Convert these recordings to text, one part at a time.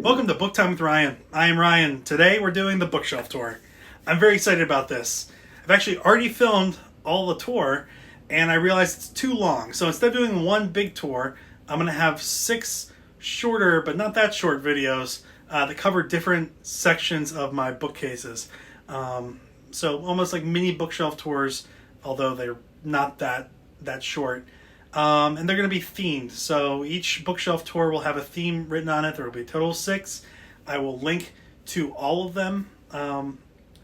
Welcome to Book Time with Ryan. I am Ryan. Today we're doing the bookshelf tour. I'm very excited about this. I've actually already filmed all the tour and I realized it's too long. So instead of doing one big tour, I'm going to have 6 shorter but not that short videos that cover different sections of my bookcases. So almost like mini bookshelf tours, although they're not that short. And they're going to be themed. So each bookshelf tour will have a theme written on it. There will be a total of 6. I will link to all of them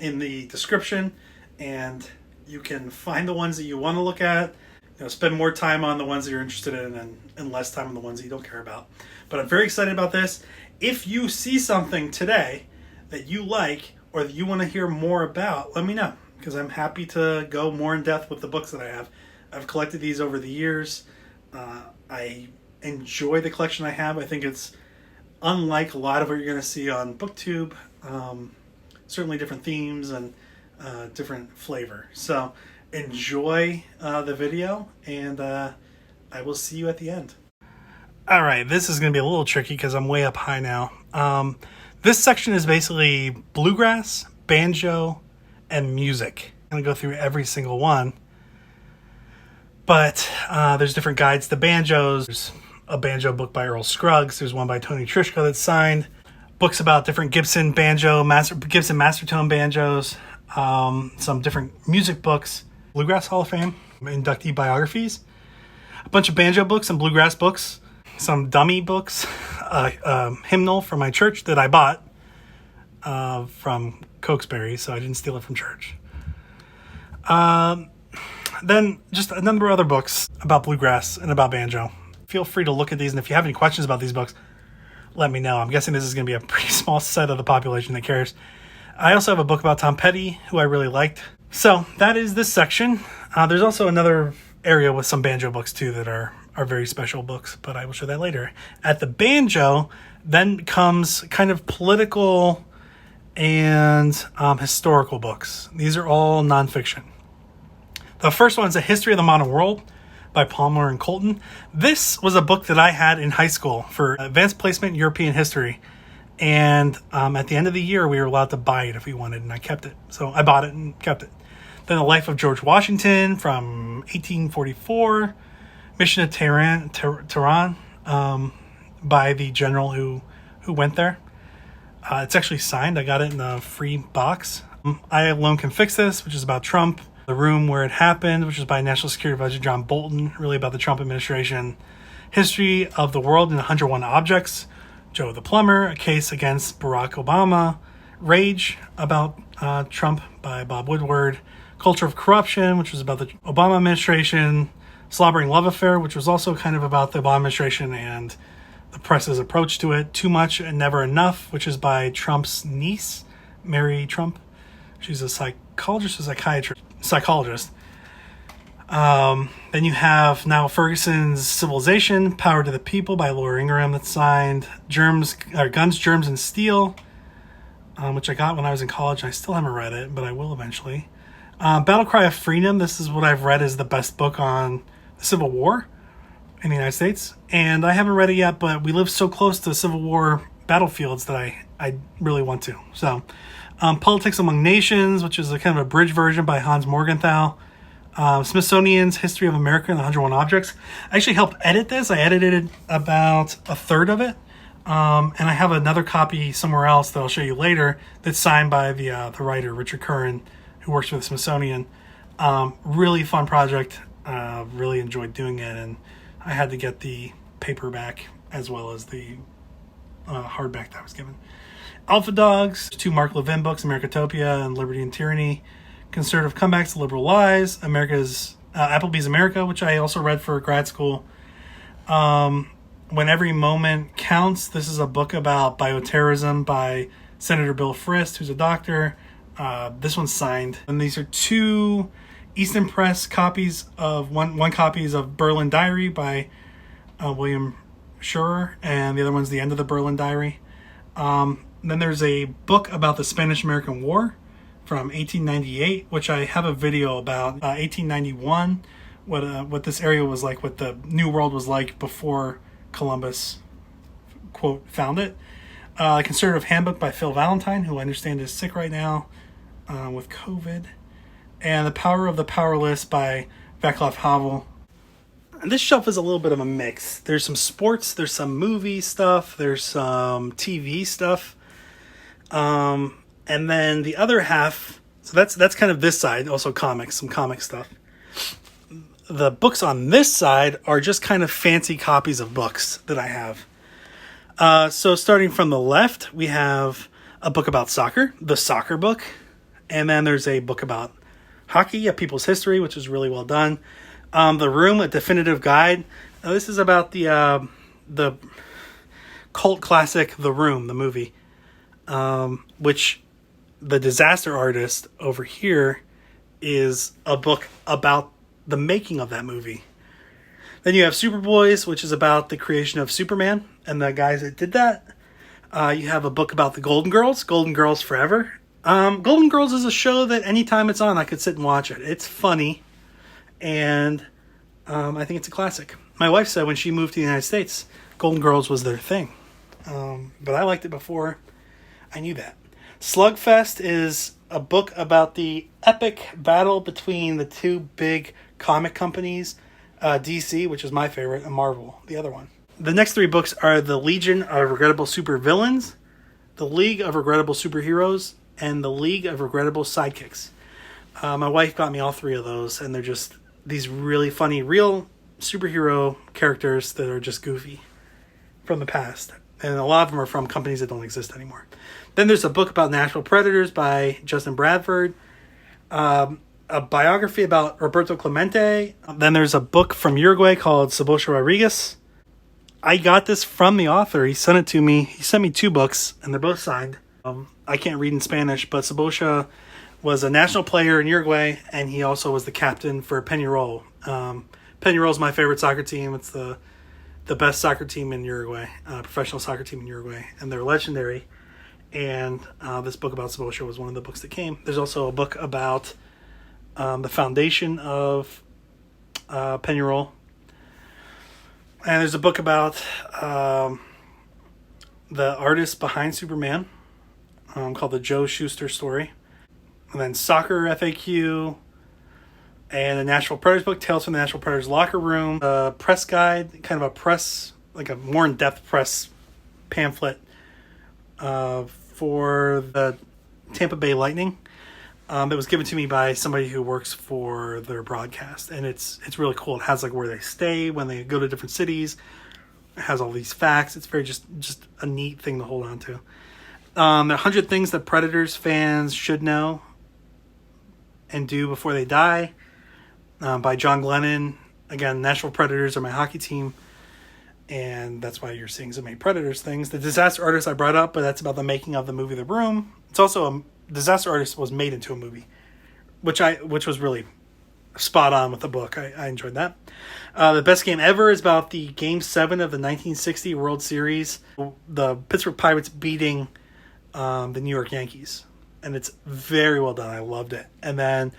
in the description, and you can find the ones that you want to look at. Spend more time on the ones that you're interested in and less time on the ones that you don't care about. But I'm very excited about this. If you see something today that you like or that you want to hear more about, let me know, because I'm happy to go more in depth with the books that I have. I've collected these over the years. I enjoy the collection I have. I think it's unlike a lot of what you're going to see on BookTube. Certainly different themes and different flavor. So enjoy the video, and I will see you at the end. All right, this is going to be a little tricky because I'm way up high now. This section is basically bluegrass, banjo, and music. I'm going to go through every single one. But there's different guides to banjos. There's a banjo book by Earl Scruggs. There's one by Tony Trischka that's signed. Books about different Gibson Mastertone banjos. Some different music books. Bluegrass Hall of Fame inductee biographies. A bunch of banjo books and bluegrass books. Some dummy books. Hymnal from my church that I bought from Cokesbury, so I didn't steal it from church. Then just a number of other books about bluegrass and about banjo. Feel free to look at these, and if you have any questions about these books, let me know. I'm guessing this is going to be a pretty small set of the population that cares. I also have a book about Tom Petty, who I really liked. So that is this section. There's also another area with some banjo books too that are very special books, but I will show that later. At the banjo, then comes kind of political and historical books. These are all nonfiction. The first one is A History of the Modern World by Palmer and Colton. This was a book that I had in high school for advanced placement in European history. And at the end of the year, we were allowed to buy it if we wanted, and I kept it. So I bought it and kept it. Then The Life of George Washington from 1844. Mission to Tehran by the general who went there. It's actually signed. I got it in a free box. I Alone Can Fix This, which is about Trump. The Room Where It Happened, which is by National Security Advisor John Bolton, really about the Trump administration. History of the World in 101 Objects, Joe the Plumber, A Case Against Barack Obama. Rage, about Trump by Bob Woodward. Culture of Corruption, which was about the Obama administration. Slobbering Love Affair, which was also kind of about the Obama administration and the press's approach to it. Too Much and Never Enough, which is by Trump's niece, Mary Trump. She's a psychologist or psychologist. Then you have Niall Ferguson's Civilization, Power to the People by Laura Ingraham that's signed. Guns, Germs, and Steel, which I got when I was in college. I still haven't read it, but I will eventually. Battle Cry of Freedom. This is what I've read as the best book on the Civil War in the United States. And I haven't read it yet, but we live so close to Civil War battlefields that I really want to. So, Politics Among Nations, which is a kind of a bridge version by Hans Morgenthau. Smithsonian's History of America and the 101 Objects. I actually helped edit this. I edited about a third of it. And I have another copy somewhere else that I'll show you later that's signed by the writer, Richard Curran, who works for the Smithsonian. Really fun project. Really enjoyed doing it. And I had to get the paperback as well as the hardback that I was given. Alpha Dogs, 2 Mark Levin books, Americatopia and Liberty and Tyranny. Conservative Comebacks to Liberal Lies, Applebee's America, which I also read for grad school. When Every Moment Counts. This is a book about bioterrorism by Senator Bill Frist, who's a doctor. This one's signed. And these are 2 Easton Press copies of one copies of Berlin Diary by William Schurer, and the other one's The End of the Berlin Diary. Then there's a book about the Spanish-American War from 1898, which I have a video about. 1891, what this area was like, what the New World was like before Columbus, quote, found it. Conservative Handbook by Phil Valentine, who I understand is sick right now with COVID. And The Power of the Powerless by Václav Havel. And this shelf is a little bit of a mix. There's some sports, there's some movie stuff, there's some TV stuff. And then the other half, so that's kind of this side, also comics, some comic stuff. The books on this side are just kind of fancy copies of books that I have. So starting from the left, we have a book about soccer, the soccer book. And then there's a book about hockey, A People's History, which is really well done. The Room, A Definitive Guide. Now, this is about the cult classic, The Room, the movie, which the disaster artist over here is a book about the making of that movie. Then you have Superboys, which is about the creation of Superman and the guys that did that. You have a book about the Golden Girls, Golden Girls Forever. Golden Girls is a show that anytime it's on, I could sit and watch it. It's funny, and I think it's a classic. My wife said when she moved to the United States, Golden Girls was their thing. But I liked it before I knew that. Slugfest is a book about the epic battle between the two big comic companies, DC, which is my favorite, and Marvel, the other one. The next three books are The Legion of Regrettable Supervillains, The League of Regrettable Superheroes, and The League of Regrettable Sidekicks. My wife got me all three of those, and they're just these really funny, real superhero characters that are just goofy from the past. And a lot of them are from companies that don't exist anymore. Then there's a book about natural predators by Justin Bradford. A biography about Roberto Clemente. Then there's a book from Uruguay called Sabosha Rodriguez. I got this from the author. He sent it to me. He sent me two books, and they're both signed. I can't read in Spanish, but Sabosha was a national player in Uruguay, and he also was the captain for Peñarol. Peñarol is my favorite soccer team. It's the best soccer team in Uruguay, professional soccer team in Uruguay, and they're legendary. And this book about Sabosha was one of the books that came. There's also a book about the foundation of Peñarol. And there's a book about the artist behind Superman called The Joe Shuster Story. And then Soccer FAQ. And the National Predators book, Tales from the National Predators Locker Room. A press guide, kind of a press, like a more in-depth press pamphlet for the Tampa Bay Lightning. That was given to me by somebody who works for their broadcast, and it's really cool. It has like where they stay when they go to different cities. It has all these facts. It's very just a neat thing to hold on to. There are 100 things that Predators fans should know and do before they die, by John Glennon. Again, Nashville Predators are my hockey team, and that's why you're seeing so many Predators things. The Disaster Artist I brought up, but that's about the making of the movie The Room. It's also a Disaster Artist was made into a movie, which was really spot on with the book. I enjoyed that. The Best Game Ever is about the Game 7 of the 1960 World Series. The Pittsburgh Pirates beating the New York Yankees. And it's very well done. I loved it. And then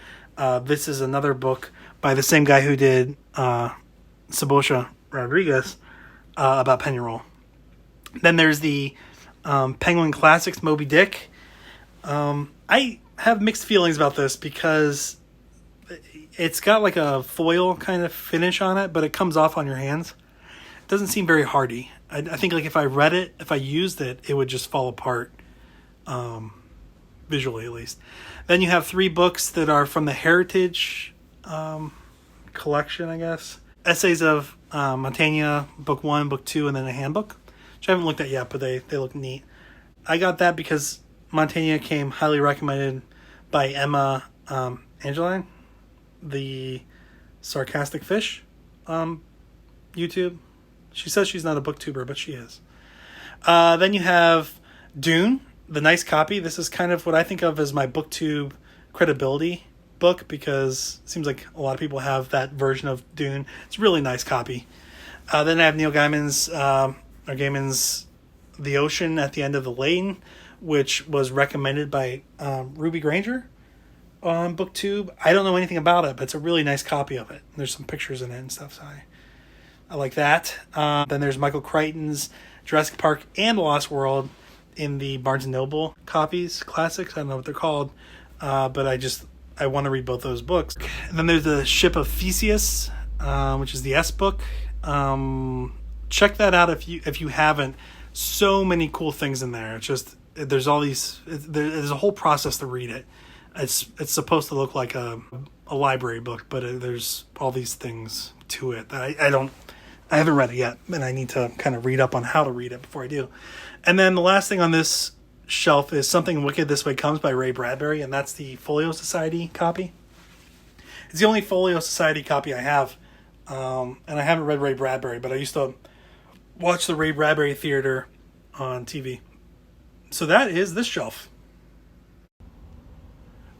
this is another book by the same guy who did Sabosha Rodriguez about Peñarol. Then there's the Penguin Classics Moby Dick. I have mixed feelings about this because it's got like a foil kind of finish on it, but it comes off on your hands. It doesn't seem very hardy. I think like if I read it, if I used it, it would just fall apart, visually at least. Then you have three books that are from the Heritage collection, I guess. Essays of Montaigne, book 1, book 2, and then a handbook, which I haven't looked at yet, but they look neat. I got that because Montaigne came highly recommended by Emma Angeline, the Sarcastic Fish, YouTube. She says she's not a booktuber, but she is. Then you have Dune, the nice copy. This is kind of what I think of as my booktube credibility book, because it seems like a lot of people have that version of Dune. It's a really nice copy. Then I have Neil Gaiman's The Ocean at the End of the Lane, which was recommended by Ruby Granger on BookTube. I don't know anything about it, but it's a really nice copy of it. There's some pictures in it and stuff, so I like that. Then there's Michael Crichton's Jurassic Park and The Lost World, in the Barnes & Noble copies, classics. I don't know what they're called. But I want to read both those books. And then there's the Ship of Theseus, which is the S book. Check that out if you haven't. So many cool things in there. It's just there's a whole process to read it. It's supposed to look like a library book, but there's all these things to it that I haven't read it yet, and I need to kind of read up on how to read it before I do. And then the last thing on this shelf is Something Wicked This Way Comes by Ray Bradbury, and that's the Folio Society copy. It's the only Folio Society copy I have, and I haven't read Ray Bradbury, but I used to watch the Ray Bradbury Theater on TV. So that is this shelf.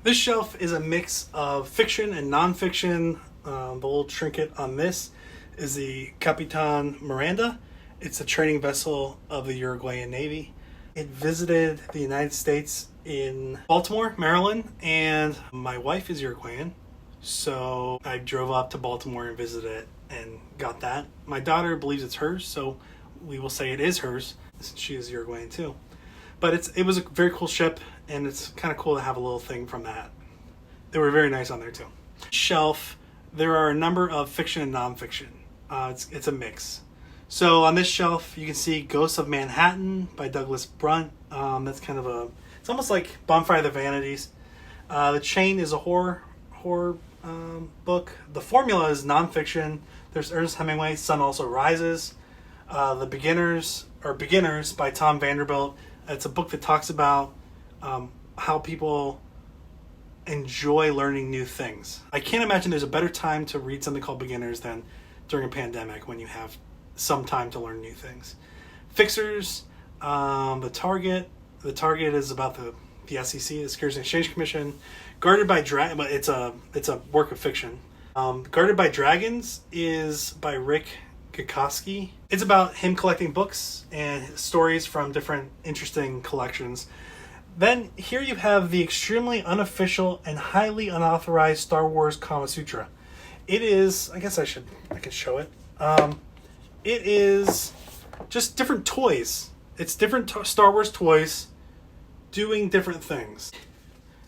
This shelf is a mix of fiction and nonfiction. The little trinket on this is the Capitan Miranda. It's a training vessel of the Uruguayan Navy. It visited the United States in Baltimore, Maryland, and my wife is Uruguayan, so I drove up to Baltimore and visited it and got that. My daughter believes it's hers, so we will say it is hers, since she is Uruguayan too. But it was a very cool ship, and it's kind of cool to have a little thing from that. They were very nice on there too. Shelf, there are a number of fiction and nonfiction. It's a mix. So on this shelf, you can see Ghosts of Manhattan by Douglas Brunt. That's kind of it's almost like Bonfire of the Vanities. The Chain is a horror book. The Formula is nonfiction. There's Ernest Hemingway, Sun Also Rises. The Beginners by Tom Vanderbilt. It's a book that talks about how people enjoy learning new things. I can't imagine there's a better time to read something called Beginners than during a pandemic when you have some time to learn new things. Fixers, The Target. The Target is about the SEC, the Securities and Exchange Commission. Guarded by Dragons, but it's a work of fiction. Guarded by Dragons is by Rick Gakowski. It's about him collecting books and stories from different interesting collections. Then here you have the extremely unofficial and highly unauthorized Star Wars Kama Sutra. It is, I guess I can show it. It is just different toys. It's different Star Wars toys doing different things.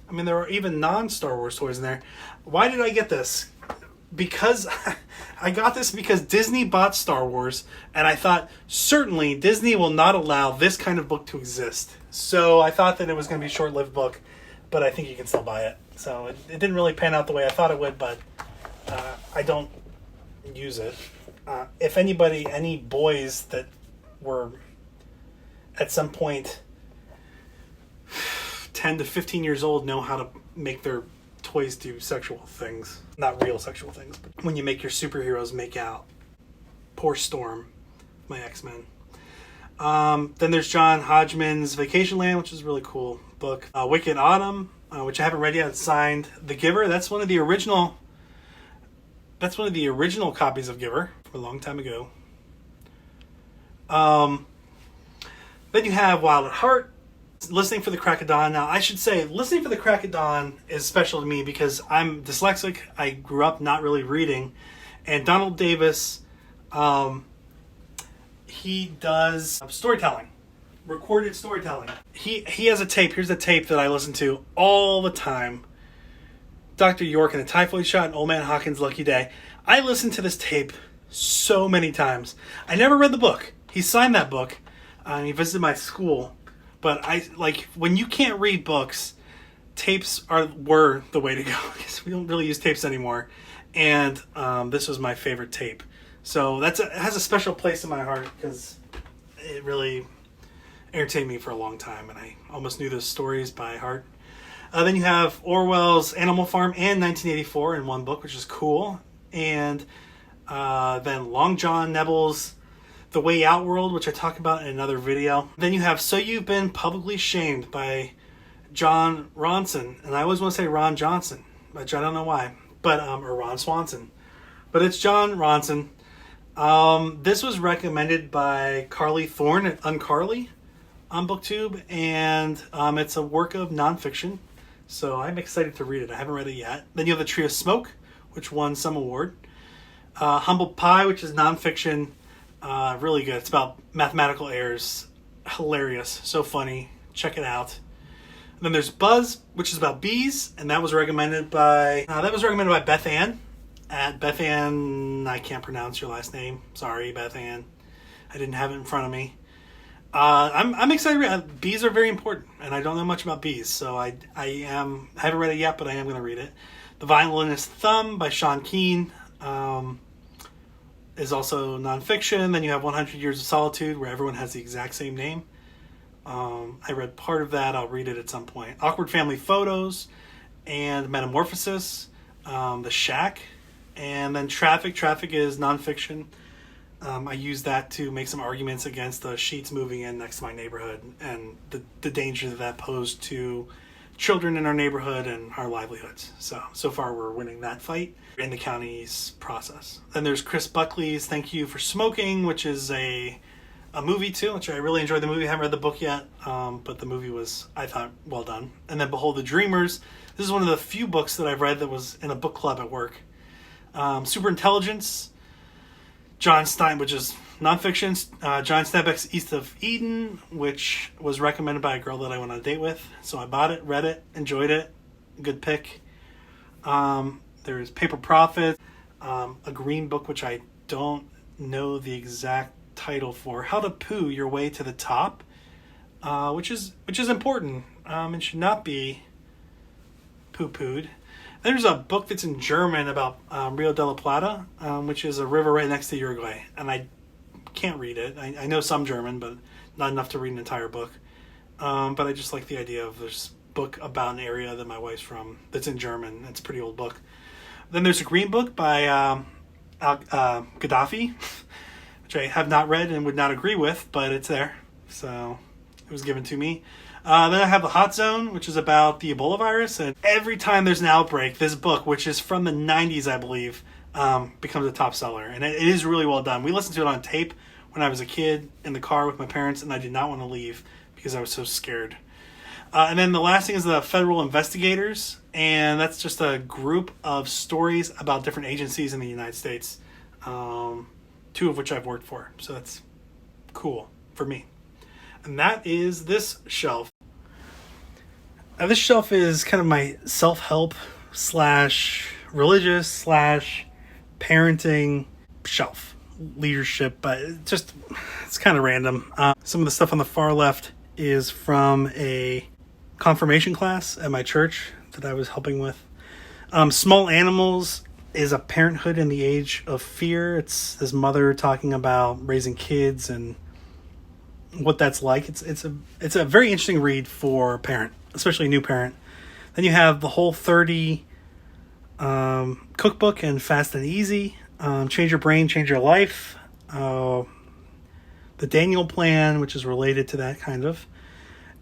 I mean, there are even non-Star Wars toys in there. Why did I get this? Because I got this because Disney bought Star Wars, and I thought, certainly Disney will not allow this kind of book to exist. So I thought that it was going to be a short-lived book, but I think you can still buy it. So it didn't really pan out the way I thought it would, but I don't use it. If any boys that were at some point 10 to 15 years old know how to make their toys do sexual things. Not real sexual things, but when you make your superheroes make out. Poor Storm, my X-Men. Then there's John Hodgman's Vacation Land, which is a really cool book. Wicked Autumn, which I haven't read yet. It's signed The Giver. That's one of the original copies of Giver from a long time ago. Then you have Wild at Heart, Listening for the Crack of Dawn. Now, I should say, Listening for the Crack of Dawn is special to me because I'm dyslexic. I grew up not really reading. And Donald Davis, he does storytelling, recorded storytelling. He has a tape. Here's a tape that I listen to all the time. Dr. York and the Typhoid Shot and Old Man Hawkins' Lucky Day. I listened to this tape so many times. I never read the book. He signed that book. He visited my school. But when you can't read books, tapes were the way to go because we don't really use tapes anymore. And this was my favorite tape. So it has a special place in my heart because it really entertained me for a long time, and I almost knew those stories by heart. Then you have Orwell's Animal Farm and 1984 in one book, which is cool. And then Long John Nebel's The Way Out World, which I talk about in another video. Then you have So You've Been Publicly Shamed by John Ronson. And I always want to say Ron Johnson, which I don't know why. But or Ron Swanson. But it's John Ronson. This was recommended by Carly Thorne at Uncarly on BookTube. And it's a work of nonfiction. So I'm excited to read it. I haven't read it yet. Then you have The Tree of Smoke, which won some award. Humble Pie, which is nonfiction. Really good. It's about mathematical errors hilarious, so funny. Check it out. And then there's Buzz, which is about bees, and that was recommended by Beth Ann at Beth Ann. I can't pronounce your last name. Sorry, Beth Ann. I didn't have it in front of me. I'm excited. Bees are very important, and I don't know much about bees, so I haven't read it yet, but I am going to read it. The Violinist's Thumb by Sean Keane is also nonfiction. Then you have 100 Years of Solitude, where everyone has the exact same name. I read part of that. I'll read it at some point. Awkward Family Photos and Metamorphosis, The Shack, and then Traffic. Traffic is nonfiction. I use that to make some arguments against the Sheets moving in next to my neighborhood and the danger that posed to children in our neighborhood and our livelihoods. So far we're winning that fight in the county's process. Then there's Chris Buckley's Thank You for Smoking, which is a movie too, which I really enjoyed the movie. I haven't read the book yet, but the movie was, I thought, well done. And then Behold the Dreamers. This is one of the few books that I've read that was in a book club at work. Superintelligence, John Stein, which is nonfiction. John Steinbeck's East of Eden, which was recommended by a girl that I went on a date with. So I bought it, read it, enjoyed it. Good pick. There's Paper Profit, a green book, which I don't know the exact title for. How to Poo Your Way to the Top, which is important. It should not be poo-pooed. There's a book that's in German about Rio de la Plata, which is a river right next to Uruguay. And I can't read it. I know some German, but not enough to read an entire book. But I just like the idea of this book about an area that my wife's from that's in German. It's a pretty old book. Then there's a green book by Gaddafi, which I have not read and would not agree with, but it's there. So it was given to me. Then I have The Hot Zone, which is about the Ebola virus. And every time there's an outbreak, this book, which is from the 90s, I believe, becomes a top seller. And it is really well done. We listened to it on tape when I was a kid in the car with my parents, and I did not want to leave because I was so scared. And then the last thing is the Federal Investigators. And that's just a group of stories about different agencies in the United States, two of which I've worked for. So that's cool for me. And that is this shelf. This shelf is kind of my self-help / religious / parenting shelf. Leadership, but it's kind of random. Some of the stuff on the far left is from a confirmation class at my church that I was helping with. Small Animals is a Parenthood in the Age of Fear. It's this mother talking about raising kids and what that's like. It's a very interesting read for a parent, especially a new parent. Then you have the Whole30 cookbook and Fast and Easy, Change Your Brain, Change Your Life, the Daniel Plan, which is related to that kind of.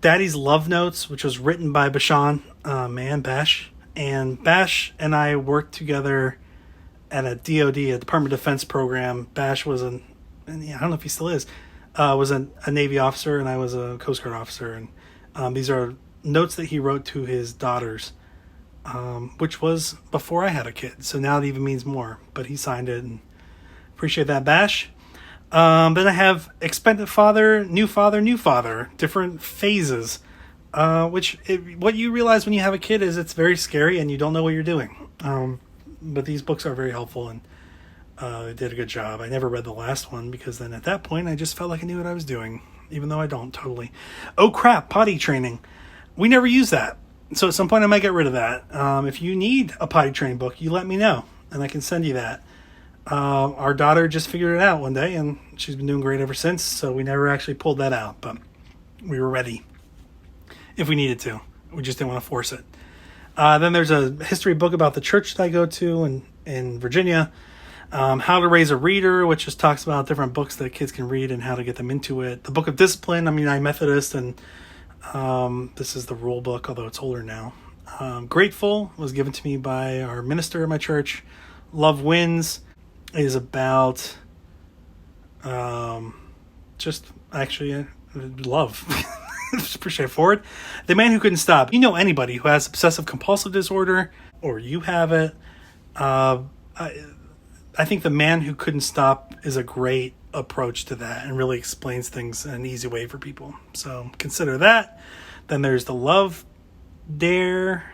Daddy's Love Notes, which was written by Bash. And Bash and I worked together at a DOD, a Department of Defense program. Bash was I don't know if he still is, was a Navy officer, and I was a Coast Guard officer. And these are notes that he wrote to his daughters, which was before I had a kid. So now it even means more. But he signed it, and appreciate that, Bash. Then I have Expectant Father, New Father, different phases. What you realize when you have a kid is it's very scary and you don't know what you're doing. But these books are very helpful, and they did a good job. I never read the last one because then at that point I just felt like I knew what I was doing, even though I don't totally. Oh crap, potty training. We never use that. So at some point I might get rid of that. If you need a potty training book, you let me know and I can send you that. Our daughter just figured it out one day and she's been doing great ever since. So we never actually pulled that out, but we were ready if we needed to. We just didn't want to force it. Then there's a history book about the church that I go to in Virginia. How to Raise a Reader, which just talks about different books that kids can read and how to get them into it. The Book of Discipline. I'm Methodist, and this is the rule book, although it's older now. Grateful was given to me by our minister at my church. Love Wins is about love. It's pretty straightforward. The Man Who Couldn't Stop. You know anybody who has obsessive compulsive disorder, or you have it. I think The Man Who Couldn't Stop is a great approach to that and really explains things in an easy way for people. So consider that. Then there's The Love Dare,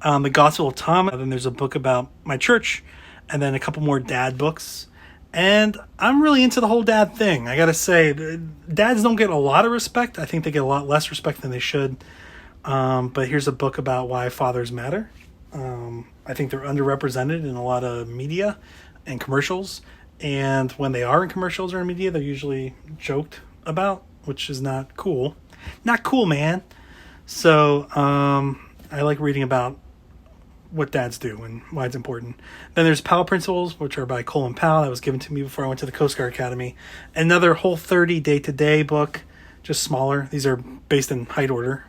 The Gospel of Thomas. Then there's a book about my church, and then a couple more dad books. And I'm really into the whole dad thing. I gotta say, dads don't get a lot of respect. I think they get a lot less respect than they should. But here's a book about why fathers matter. I think they're underrepresented in a lot of media and commercials. And when they are in commercials or in media, they're usually joked about, which is not cool. Not cool, man. So I like reading about what dads do and why it's important. Then there's Powell Principles, which are by Colton Powell. That was given to me before I went to the Coast Guard Academy. Another Whole30 Day-to-Day book, just smaller. These are based in height order.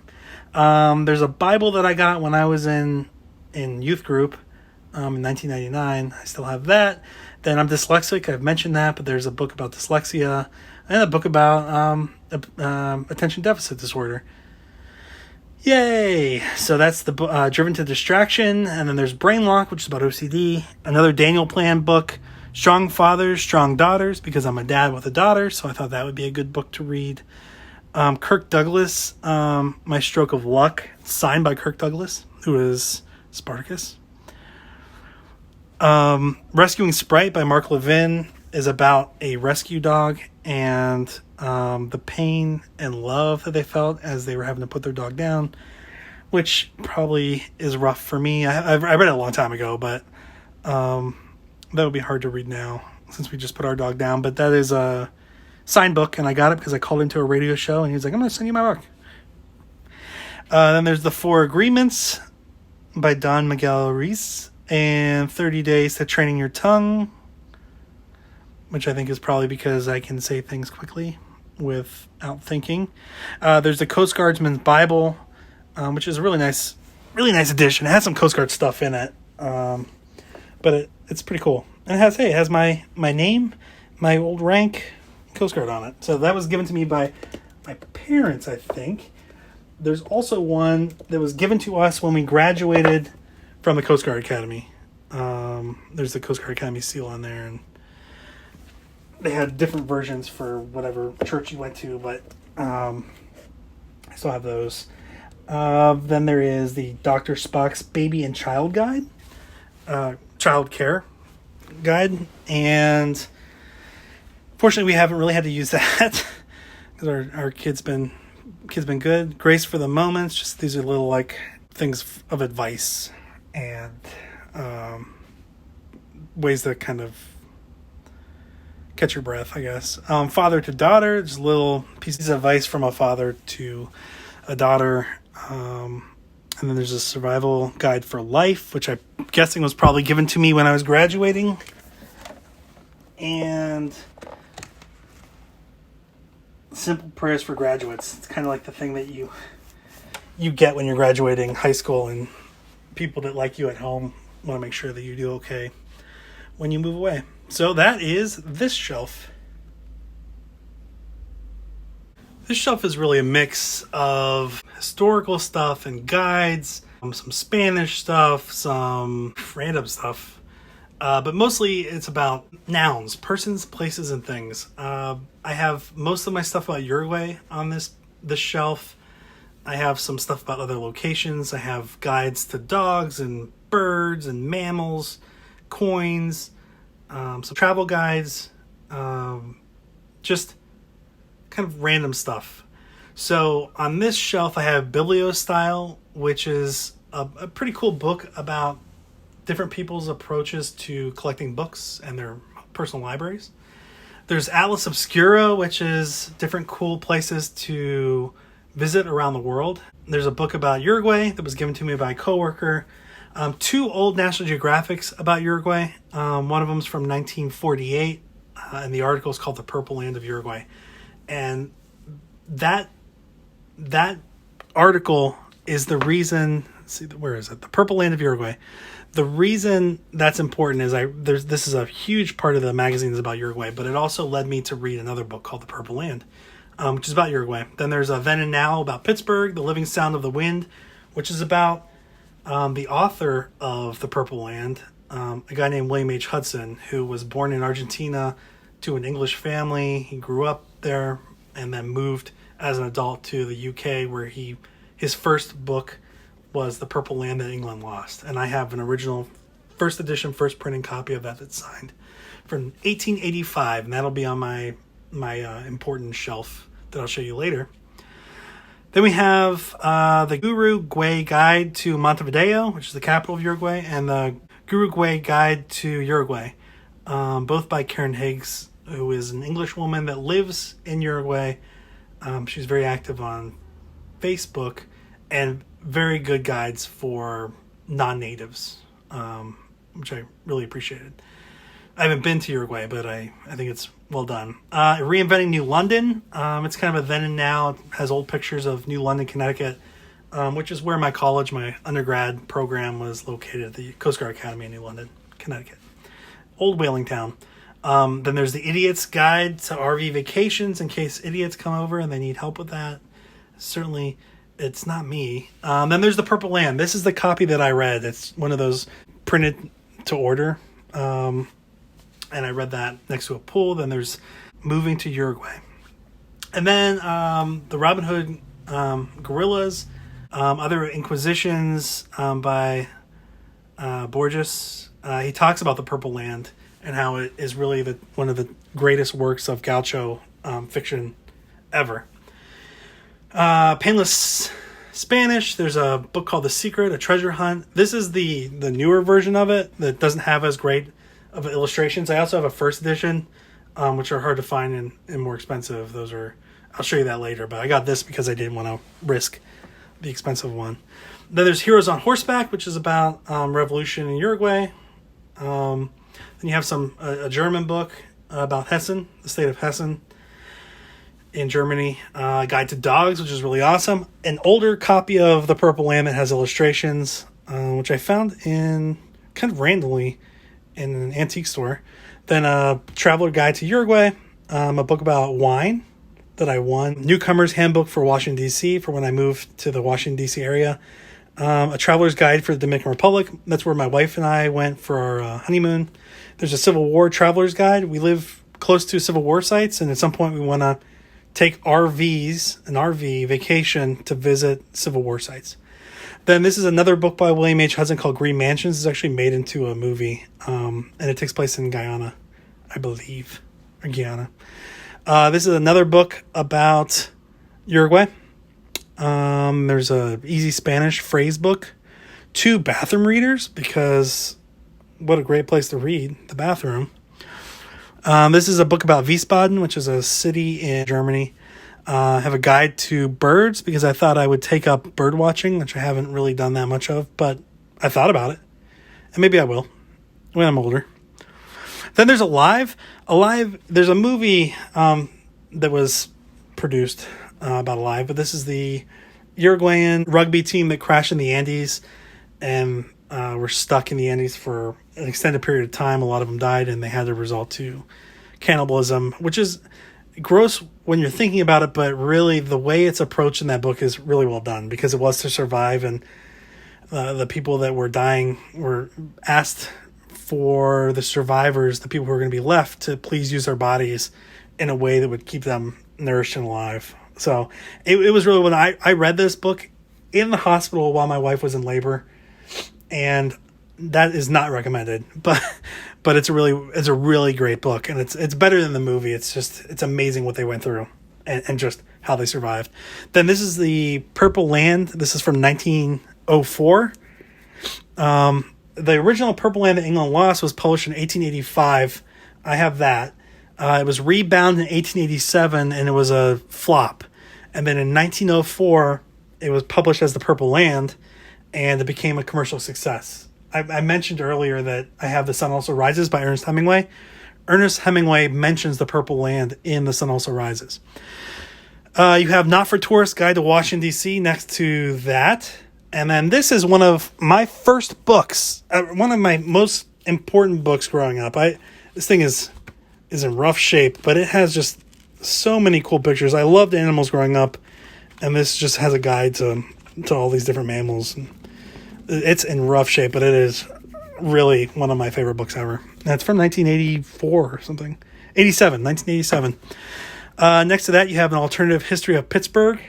There's a Bible that I got when I was in youth group in 1999. I still have that. Then I'm dyslexic. I've mentioned that, but there's a book about dyslexia and a book about attention deficit disorder. Yay! So that's the Driven to Distraction. And then there's Brain Lock, which is about OCD. Another Daniel Plan book, Strong Fathers, Strong Daughters, because I'm a dad with a daughter, so I thought that would be a good book to read. Kirk Douglas, My Stroke of Luck, signed by Kirk Douglas, who is Spartacus. Rescuing Sprite by Mark Levin is about a rescue dog and the pain and love that they felt as they were having to put their dog down, which probably is rough for me. I read it a long time ago, but that would be hard to read now since we just put our dog down. But that is a signed book, and I got it because I called into a radio show, and he was like, I'm going to send you my book. Then there's The Four Agreements by Don Miguel Ruiz, and 30 Days to Training Your Tongue, which I think is probably because I can say things quickly without thinking. There's the Coast Guardsman's Bible, which is a really nice edition. It has some Coast Guard stuff in it, but it's pretty cool. And it has my name, my old rank, Coast Guard on it. So that was given to me by my parents, I think. There's also one that was given to us when we graduated from the Coast Guard Academy. There's the Coast Guard Academy seal on there, and they had different versions for whatever church you went to, but I still have those. Then there is the Dr. Spock's Baby and Child Guide, child care guide, and fortunately we haven't really had to use that because our kid's been good. Grace for the Moments, just these are little like things of advice and ways to kind of catch your breath, I guess. Father to Daughter, just little pieces of advice from a father to a daughter. And then there's a Survival Guide for Life, which I'm guessing was probably given to me when I was graduating. And Simple Prayers for Graduates. It's kind of like the thing that you get when you're graduating high school, and people that like you at home want to make sure that you do okay when you move away. So that is this shelf. This shelf is really a mix of historical stuff and guides, some Spanish stuff, some random stuff, but mostly it's about nouns, persons, places, and things. I have most of my stuff about Uruguay on this shelf. I have some stuff about other locations. I have guides to dogs and birds and mammals, coins, some travel guides, just kind of random stuff. So on this shelf I have Bibliostyle, which is a pretty cool book about different people's approaches to collecting books and their personal libraries. There's Atlas Obscura, which is different cool places to visit around the world. There's a book about Uruguay that was given to me by a coworker. Two old National Geographics about Uruguay. One of them is from 1948, and the article is called The Purple Land of Uruguay. And that article is the reason, where is it? The Purple Land of Uruguay. The reason that's important is this is a huge part of the magazine is about Uruguay, but it also led me to read another book called The Purple Land, which is about Uruguay. Then there's a Then and Now about Pittsburgh, The Living Sound of the Wind, which is about the author of The Purple Land, a guy named William H. Hudson, who was born in Argentina to an English family. He grew up there and then moved as an adult to the UK, where his first book was The Purple Land That England Lost. And I have an original first edition, first printing copy of that that's signed from 1885, and that'll be on my important shelf that I'll show you later. Then we have the Uruguay Guide to Montevideo, which is the capital of Uruguay, and the Uruguay Guide to Uruguay, both by Karen Higgs, who is an English woman that lives in Uruguay. She's very active on Facebook, and very good guides for non-natives, which I really appreciated. I haven't been to Uruguay, but I think it's well done. Reinventing New London. It's kind of a then and now. It has old pictures of New London, Connecticut, which is where my undergrad program was located, at the Coast Guard Academy in New London, Connecticut. Old whaling town. Then there's the Idiot's Guide to RV Vacations, in case idiots come over and they need help with that. Certainly, it's not me. Then there's The Purple Land. This is the copy that I read. It's one of those printed to order. And I read that next to a pool. Then there's Moving to Uruguay. And then the Robin Hood Guerrillas, Other Inquisitions by Borges. He talks about the Purple Land and how it is really one of the greatest works of gaucho fiction ever. Painless Spanish. There's a book called The Secret, A Treasure Hunt. This is the newer version of it that doesn't have as great of illustrations. I also have a first edition, which are hard to find and more expensive. I'll show you that later, but I got this because I didn't want to risk the expensive one. Then there's Heroes on Horseback, which is about revolution in Uruguay. Then you have a German book about Hessen, the state of Hessen in Germany. Guide to Dogs, which is really awesome. An older copy of The Purple Land that has illustrations, which I found in kind of randomly in an antique store. Then a Traveler Guide to Uruguay, a book about wine that I won. Newcomer's Handbook for Washington, D.C. for when I moved to the Washington, D.C. area. A Traveler's Guide for the Dominican Republic. That's where my wife and I went for our honeymoon. There's a Civil War Traveler's Guide. We live close to Civil War sites, and at some point we want to take an RV vacation to visit Civil War sites. Then this is another book by William H. Hudson called Green Mansions. It's actually made into a movie, and it takes place in Guyana, I believe, or Guyana. This is another book about Uruguay. There's a easy Spanish phrase book. 2 bathroom readers, because what a great place to read, the bathroom. This is a book about Wiesbaden, which is a city in Germany. I have a guide to birds because I thought I would take up bird watching, which I haven't really done that much of, but I thought about it. And maybe I will when I'm older. Then there's Alive. There's a movie that was produced about Alive, but this is the Uruguayan rugby team that crashed in the Andes and were stuck in the Andes for an extended period of time. A lot of them died, and they had to resort to cannibalism, which is gross when you're thinking about it, but really the way it's approached in that book is really well done, because it was to survive, and the people that were dying were asked for the survivors, the people who were going to be left, to please use their bodies in a way that would keep them nourished and alive. So it was really, when I read this book in the hospital while my wife was in labor, and that is not recommended, but it's a really great book, and it's better than the movie. It's amazing what they went through and just how they survived. Then this is the Purple Land. This is from 1904. The original Purple Land that England Lost was published in 1885. I have that. It was rebound in 1887, and it was a flop. And then in 1904, it was published as The Purple Land, and it became a commercial success. I mentioned earlier that I have The Sun Also Rises by Ernest Hemingway. Ernest Hemingway mentions The Purple Land in The Sun Also Rises. You have Not for Tourists, Guide to Washington, D.C. next to that. And then this is one of my first books, one of my most important books growing up. This thing is in rough shape, but it has just so many cool pictures. I loved animals growing up, and this just has a guide to all these different mammals. It's in rough shape, but it is really one of my favorite books ever. And it's from 1984 or something. 1987. Next to that, you have an alternative history of Pittsburgh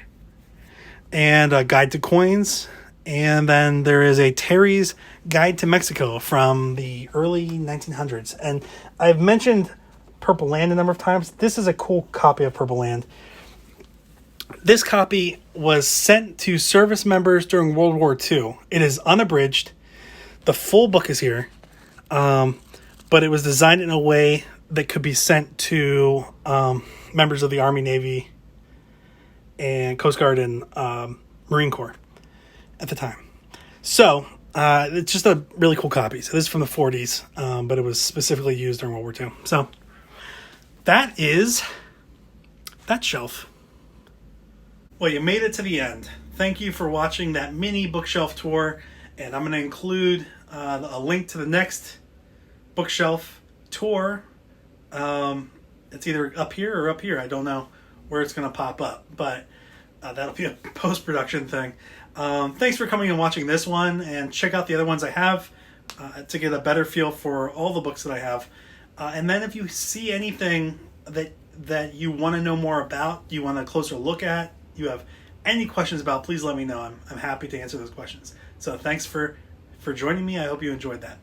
and a guide to coins. And then there is a Terry's Guide to Mexico from the early 1900s. And I've mentioned Purple Land a number of times. This is a cool copy of Purple Land. This copy was sent to service members during World War II. It is unabridged. The full book is here. But it was designed in a way that could be sent to members of the Army, Navy, and Coast Guard and Marine Corps at the time. So it's just a really cool copy. So this is from the 40s, but it was specifically used during World War II. So that is that shelf. Well, you made it to the end. Thank you for watching that mini bookshelf tour, and I'm going to include a link to the next bookshelf tour. It's either up here or up here. I don't know where it's going to pop up, but that'll be a post-production thing. Thanks for coming and watching this one, and check out the other ones I have to get a better feel for all the books that I have. And then if you see anything that you want to know more about, you want a closer look at, you have any questions about, please let me know. I'm happy to answer those questions. So thanks for joining me. I hope you enjoyed that.